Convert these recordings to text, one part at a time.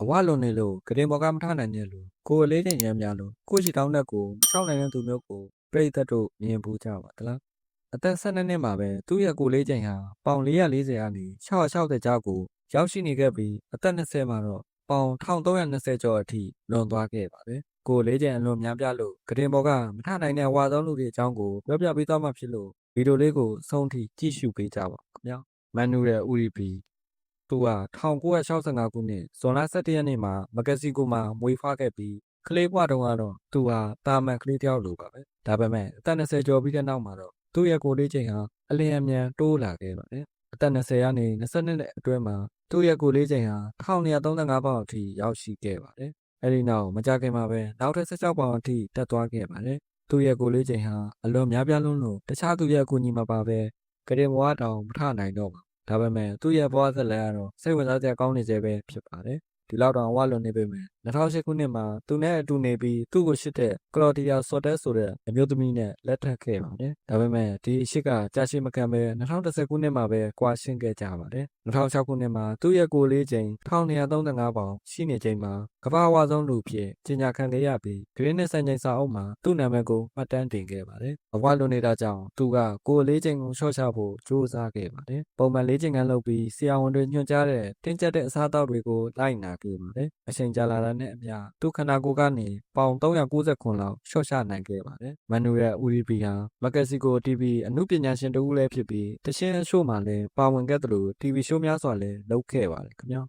အဝလွန်နေလို့ဂရင်ဘော်ကမထနိုင်တဲ့လူကိုယ်လေးချိန်ရမ်းများလို့ကိုရှိတောင်းတဲ့ကိုရှောက်နိုင်တဲ့သူမျိုးကိုပြိတ္တတို့မြင်ဘူးကြပါသလားအသက်12နှစ်မှာပဲသူ့ရဲ့ကိုယ်လေးချိန်ဟာပေါင်440ကနေ660ကြားကိုရောက်ရှိနေခဲ့ပြီးအသက်20မှာတော့ပေါင်1320ကျော်အထိလွန်သွားခဲ့ပါတယ်ကိုယ်လေးချိန်အလွန်များပြလို့ဂရင်ဘော်ကမထနိုင်တဲ့ဝါသောလူတွေအကြောင်းကိုပြောပြပေးသွားမှဖြစ်လို့ဗီဒီယိုလေးကိုဆုံးထိကြည့်ရှုပေးကြပါခင်ဗျာမန်နူရဲ့ဥရီပီသူက1965ခုနှစ်ဇွန်လ17ရက်နေ့မှာမက္ကဆီကိုမှာမွေးဖွားခဲ့ပြီးကလေးဘဝတုန်းကတော့သူဟာတာမန်ကလေးတယောက်လိုပါပဲဒါပေမဲ့အသက်20ကျော်ပြီးတဲ့နောက်မှာတော့သူ့ရဲ့ကိုယ်လေးချိန်ဟာအလျင်အမြန်တိုးလာခဲ့ပါတယ်အသက်20ကနေ22နှစ်အတွင်းမှာသူ့ရဲ့ကိုယ်လေးချိန်ဟာ1235ပေါင်အထိရောက်ရှိခဲ့ပါတယ်အဲဒီနောက်မကြခင်မှာပဲနောက်ထပ်16ပေါင်အထိတက်သွားခဲ့ပါတယ်သူ့ရဲ့ကိုယ်လေးချိန်ဟာအလွန်များပြားလွန်းလို့တခြားသူရဲ့အကူအညီမပါပဲကရင်ဘဝတောင်မထနိုင်တော့ပါဒါပေမဲ့သူ့ရဲ့ဘဝဆက်လက်ကတော့စိတ်ဝင်စားစရာကောင်းနေသေးပဲဖြစ်ပါတယ်ဒီလောက်တောင်ဝလွန်နေပေမဲ့2008ခုနှစ်မှာသူနဲ့အတူနေပြီးသူ့ကိုရှစ်တဲ့ကလော်ဒီယာဆော့တက်ဆိုတဲ့အမျိုးသမီးနဲ့လက်ထပ်ခဲ့ပါတယ်ဒါပေမဲ့ဒီအရှိကကြာရှည်မကန်ပဲ2010ခုနှစ်မှာပဲကွာရှင်းခဲ့ကြပါတယ်2006ခုနှစ်မှာသူ့ရဲ့ကိုယ်လေးချိန်1235ပေါင်ရှိနေချိန်မှာကမ္ဘာဝါဆုံးလူဖြစ်ကြီးညာခံခဲ့ရပြီးဂရင်းနဲ့စံချိန်စာအုပ်မှာသူ့နာမည်ကိုမှတ်တမ်းတင်ခဲ့ပါတယ်အဝလွန်နေတာကြောင့်သူကကိုယ်လေးချိန်ကိုလျှော့ချဖို့ကြိုးစားခဲ့ပါတယ်ပုံမှန်လေးချိန်ကလုပ်ပြီးဆရာဝန်တွေညွှန်ကြားတဲ့တင်းကျပ်တဲ့အစားအသောက်တွေကိုလိုက်နာခဲ့ပါတယ်အချိန်ကြာလာတာနဲ့အမျှသူ့ခန္ဓာကိုယ်ကနေပေါင်390လောက်လျှော့ချနိုင်ခဲ့ပါတယ်မန်နူရဲ့ဦးရီပီဟာမက္ကဆီကို TV အမှုပညာရှင်တဦးလည်းဖြစ်ပြီးတခြင်းအရှို့မှာလည်းပါဝင်ခဲ့သလို TV ရှိုးများစွာလည်းလုပ်ခဲ့ပါတယ်ခင်ဗျာ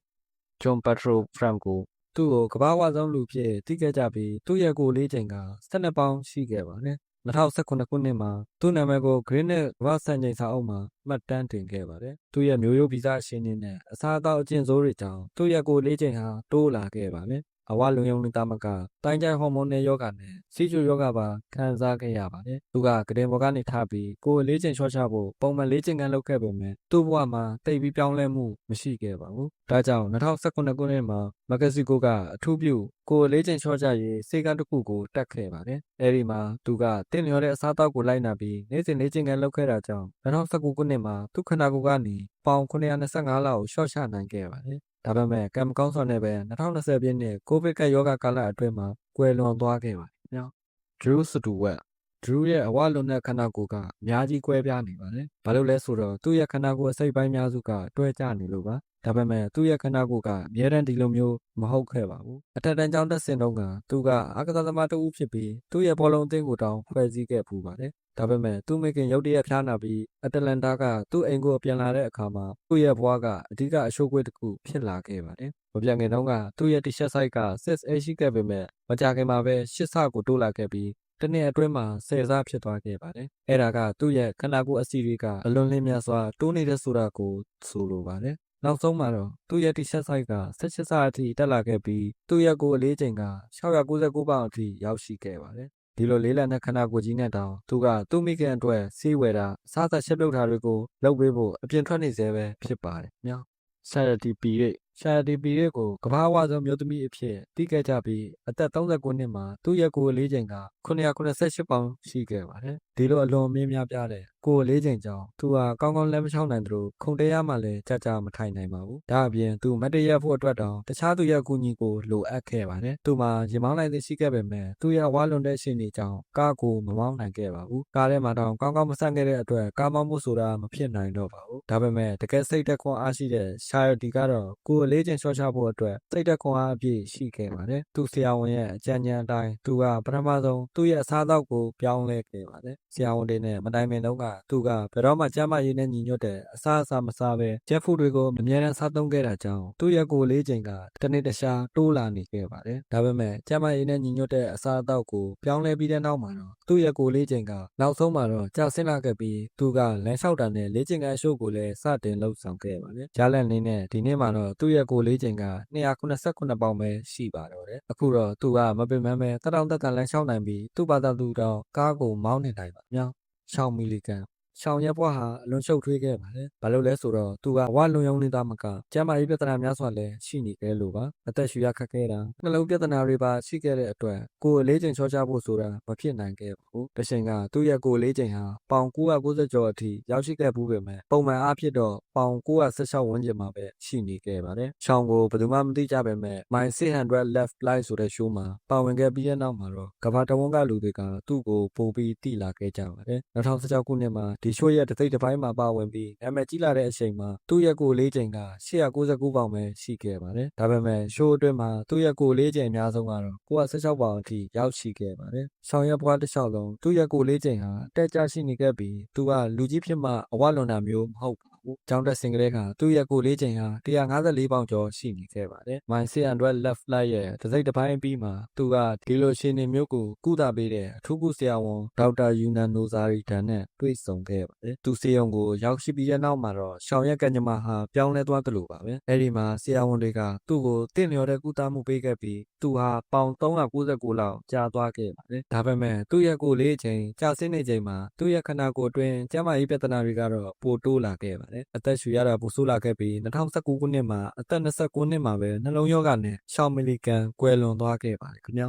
ဂျွန်ပက်ထရိုဖရမ်ကိုသူ့ကိုကမ္ဘာဝဆုံးလူဖြစ်သိခဲ့ကြပြီးသူ့ရဲ့ကိုယ်လေးချိန်က12ပေါင်ရှိခဲ့ပါတယ်2019ခုနှစ်မှာသူ့နာမည်ကို Green နဲ့ကမ္ဘာစံချိန်စာအုပ်မှာမှတ်တမ်းတင်ခဲ့ပါတယ်။သူ့ရဲ့မျိုးရိုးဗီဇအရှင်နဲ့အစားအသောက်အကျင့်ဆိုးတွေကြောင့်သူ့ရဲ့ကိုယ်လေးချိန်ဟာတိုးလာခဲ့ပါတယ်။အဝလုံယုံနေတာမကတိုင်းကျိုင်ဟော်မုန်းနဲ့ယောဂနဲ့စီးကျူယောဂပါခံစားခဲ့ရပါတယ်။သူကကတင်ဘော်ကနေထပြီးကိုယ်လေးချိန်လျှော့ချဖို့ပုံမှန်လေးချိန်ကလုပ်ခဲ့ပေမဲ့သူ့ဘဝမှာတိတ်ပြီးပြောင်းလဲမှုမရှိခဲ့ပါဘူး။ဒါကြောင့်2019ခုနှစ်မှာမက္ကဆီကိုကအထူးပြုကိုယ်လေးချိန်လျှော့ချရေးစေကန်းတစ်ခုကိုတက်ခဲ့ပါတယ်။အဲဒီမှာသူကတင့်လျော်တဲ့အစားအသောက်ကိုလိုက်နာပြီးနေ့စဉ်လေးချိန်ကလုပ်ခဲ့တာကြောင့်2019ခုနှစ်မှာသူ့ခန္ဓာကိုယ်ကနေပေါင်925လောက်လျှော့ချနိုင်ခဲ့ပါတယ်။ဒါပေမဲ့ကံမကောင်းစွာနဲ့ပဲ2020ပြည့်နှစ်ကိုဗစ်ကပ်ရောဂါကာလအတွင်းမှာကွယ်လွန်သွားခဲ့ပါတယ်။နော်။ Drew Stewart Drew ရဲ့အဝလွန်တဲ့ခန္ဓာကိုယ်ကအများကြီးကွဲပြားနေပါတယ်။ဘာလို့လဲဆိုတော့သူ့ရဲ့ခန္ဓာကိုယ်အစိတ်ပိုင်းများစုကတွဲကျနေလို့ပါ။ဒါပေမဲ့သူ့ရဲ့ခန္ဓာကိုယ်ကအမြဲတမ်းဒီလိုမျိုးမဟုတ်ခဲ့ပါဘူး။အထက်တန်းကျောင်းတက်စဉ်တုန်းကသူကအားကစားသမားတစ်ဦးဖြစ်ပြီးသူ့ရဲ့ဘောလုံးအသင်းကိုတောင်ဖွဲ့စည်းခဲ့ပူပါတယ်။ဒါပေမဲ့သူ့မိခင်ရုတ်တရက်ဖျားနာပြီးအတလန်တာကသူ့အိမ်ကိုပြန်လာတဲ့အခါမှာသူ့ရဲ့ဘဝကအဓိကအရှိုးကွေးတစ်ခုဖြစ်လာခဲ့ပါတယ်။မပြန်ခင်တုန်းကသူ့ရဲ့ T-shirt size က 6A ရှိခဲ့ပေမဲ့မကြာခင်မှာပဲ8ဆကိုတိုးလာခဲ့ပြီးတနေ့အတွင်းမှာ10ဆဖြစ်သွားခဲ့ပါတယ်။အဲ့ဒါကသူ့ရဲ့ခန္ဓာကိုယ်အစီတွေကအလွန်လင်းများစွာတိုးနေတဲ့ဆိုတာကိုဆိုလိုပါတယ်။နောက်ဆုံးမှာတော့သူ့ရဲ့ T-shirt size က18ဆအထိတက်လာခဲ့ပြီးသူ့ရဲ့ကိုယ်အလေးချိန်က699ပေါင်အထိရောက်ရှိခဲ့ပါတယ်။ဒီလိုလေးလံတဲ့ခန္ဓာကိုယ်ကြီးနဲ့တောင်သူကသူ့မိခင်အတွက်စီးဝယ်တာစားသက်ချက်ပြုတ်တာတွေကိုလုပ်ပေးဖို့အပြင်ထွက်နေသေးပဲဖြစ်ပါတယ်။မြောက်Charity Pirate Charity Pirateကိုကမ္ဘာဝါဆုံးမျိုးသမီးအဖြစ်သိခဲ့ကြပြီးအသက်39နှစ်မှာသူ့ရဲ့ကိုယ်အလေးချိန်က998ပေါင်ရှိခဲ့ပါတယ်။ဒီလိုအလွန်မြင့်များပြားတဲ့ကိုယ်အလေးချိန်ကြောင့်သူဟာကောင်းကောင်းလက်မချောင်းနိုင်သလိုခုန်တရားမှလည်းကြာကြာမထိုင်နိုင်ပါဘူး။ဒါအပြင်သူမတ်တရဖို့အတွက်တောင်တခြားသူရဲ့အကူအညီကိုလိုအပ်ခဲ့ပါတယ်။သူမှာရင်မောင်းနိုင်သိရှိခဲ့ပေမဲ့သူရဲ့ဝါလွန်တဲ့ရှင်နေကြောင့်ကားကိုမမောင်းနိုင်ခဲ့ပါဘူး။ကားထဲမှာတောင်ကောင်းကောင်းမဆန့်ခဲ့တဲ့အတွက်ကားမောင်းဖို့ဆိုတာမဖြစ်နိုင်တော့ပါဘူး။ဒါပေမဲ့တကယ်စိတ်သက်ခွန်အားရှိတဲ့ Charity ကတော့ကိုယ်အလေးချိန်လျှော့ချဖို့အတွက်စိတ်သက်ခွန်အားအပြည့်ရှိခဲ့ပါတယ်။သူဆရာဝန်ရဲ့အကြံဉာဏ်အတိုင်းသူကပထမဆုံးသူ့ရဲ့အစားအသောက်ကိုပြောင်းလဲခဲ့ပါတယ်။ဆရာဝန်တွေနဲ့မတိုင်ပင်တော့ကသူကဘယ်တော့မှကျန်းမာရေးနဲ့ညီညွတ်တဲ့အစားအစာမစားဘဲဂျက်ဖူးတွေကိုအများနဲ့စားသုံးခဲ့တာကြောင့်သူ့ရဲ့ကိုယ်လေးချိန်ကတစ်နေ့တစ်ခြားတိုးလာနေခဲ့ပါတယ်။ဒါပေမဲ့ကျန်းမာရေးနဲ့ညီညွတ်တဲ့အစားအသောက်ကိုပြောင်းလဲပြီးတဲ့နောက်မှာတော့သူ့ရဲ့ကိုယ်လေးချိန်ကနောက်ဆုံးမှာတော့ကျဆင်းလာခဲ့ပြီးသူကလမ်းလျှောက်တာနဲ့လေ့ကျင့်ခန်းအရှို့ကိုလည်းစတင်လှုပ်ဆောင်ခဲ့ပါတယ်။ဂျာလန်နေနဲ့ဒီနေ့မှာတော့သူ့ရဲ့ကိုယ်လေးချိန်က289ပေါင်ပဲရှိပါတော့တယ်။အခုတော့သူကမပင်ပန်းပဲတက်တောင့်တက်တန်လမ်းလျှောက်နိုင်ပြီးသူ့ဘာသာသူတော့ကားကိုမောင်းနေနိုင်ပါမြောက်6မီလီဂရမ် ရှောင်းရက်ဘွားဟာအလွန်ရှုပ်ထွေးခဲ့ပါတယ်ဘာလို့လဲဆိုတော့သူကဝလွန်ယုံနေတာမကကျမ်းမာရေးပြဿနာများစွာလည်းရှိနေခဲ့လို့ပါအသက်ရှူရခက်ခဲတာနှလုံးပြဿနာတွေပါရှိခဲ့တဲ့အတွက်ကိုယ်အလေးချိန်ချောချဖို့ဆိုတာမဖြစ်နိုင်ခဲ့ပါဘူးတချိန်ကသူ့ရဲ့ကိုယ်အလေးချိန်ဟာပေါင်990ကျော်အထိရောက်ရှိခဲ့ဘူးပေမဲ့ပုံမှန်အားဖြင့်တော့ပေါင်916ဝန်းကျင်မှာပဲရှိနေခဲ့ပါတယ်ရှောင်းကိုဘယ်သူမှမသိကြပေမဲ့ My 600 Left Flight ဆိုတဲ့ show မှာပါဝင်ခဲ့ပြီးတဲ့နောက်မှာတော့ကမ္ဘာတဝန်းကလူတွေကသူ့ကိုပို့ပြီးတိလာခဲ့ကြပါတယ်2016ခုနှစ်မှာဒီ show ရဲ့တစ်စိတ်တစ်ပိုင်းမှာပါဝင်ပြီးနာမည်ကြီးလာတဲ့အချိန်မှာသူ့ရဲ့ကိုယ်လေးချိန်က899ပေါင်ပဲရှိခဲ့ပါတယ်ဒါပေမဲ့ show အတွင်းမှာသူ့ရဲ့ကိုယ်လေးချိန်အများဆုံးကတော့916ပေါင်အထိရောက်ရှိခဲ့ပါတယ်ဆောင်ရွက်ပွားတစ်လျှောက်လုံးသူ့ရဲ့ကိုယ်လေးချိန်ဟာတက်ကြရှိနေခဲ့ပြီးသူကလူကြီးဖြစ်မှအဝလွန်တာမျိုးမဟုတ်ပါဘူးကျောင်းတက်စဉ်ကလေးကသူ့ရဲ့ကိုယ်လေးချိန်ဟာ154ပေါင်ကျော်ရှိနေခဲ့ပါတယ်My 600 Left Flight ရဲ့တစ်စိတ်တစ်ပိုင်းအပြီးမှာသူကဒီလိုရှင်နေမျိုးကိုကုသပေးတဲ့အထူးကုဆရာဝန်ဒေါက်တာယူနန်နိုဇာရီတန်နဲ့တွေ့ဆုံခဲ့ပါတယ်သူဆေးရုံကိုရောက်ရှိပြီးတဲ့နောက်မှာတော့ရှောင်းရက်ကညမဟာပြောင်းလဲသွားသလိုပါပဲအဲ့ဒီမှာဆရာဝန်တွေကသူ့ကိုတင့်လျော်တဲ့ကုသမှုပေးခဲ့ပြီးသူဟာပေါင်399လောက်ကြာသွားခဲ့ပါတယ်ဒါပေမဲ့သူ့ရဲ့ကိုယ်လေးချိန်ကြာဆင်းနေချိန်မှာသူ့ရဲ့ခန္ဓာကိုယ်အတွင်းကျန်းမာရေးပြဿနာတွေကတော့ပိုတိုးလာခဲ့ပါတယ်အသက်ရှူရတာပိုဆိုးလာခဲ့ပြီး2019ခုနှစ်မှာအသက်29နှစ်မှာပဲနှလုံးရောဂါနဲ့ရှောင်းမီလီဂန်ကွယ်လွန်သွားခဲ့ပါတယ်ခင်ဗျာ